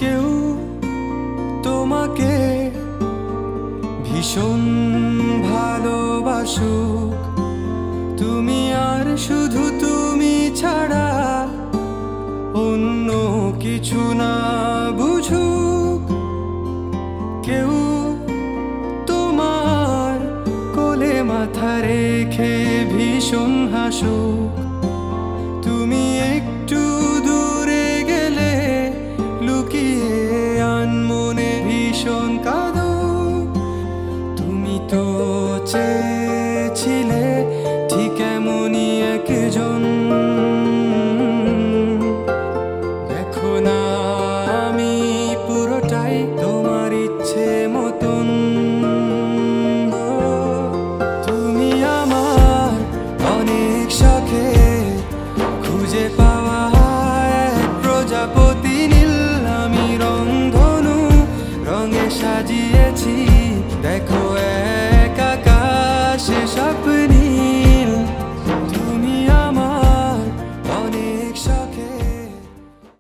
কেউ তোমাকে ভীষণ ভালোবাসুক, তুমি আর শুধু তুমি ছাড়া অন্য কিছু না বুঝুক। কেউ তোমার কোলে মাথা রেখে ভীষণ হাসুক, তুমি একটু দূরে গেলে লুকিয়ে আনমনে ভীষণ কাঁদুক। তুমি তো চেয়েছিলে ঠিক এমনই একজন, দেখো না আমি পুরোটাই তোমার ইচ্ছে মতন। তুমি আমার অনেক শখে খুঁজে পাওয়া এক প্রজাপতি নীল, আমি রংধনু রঙে সাজিয়েছি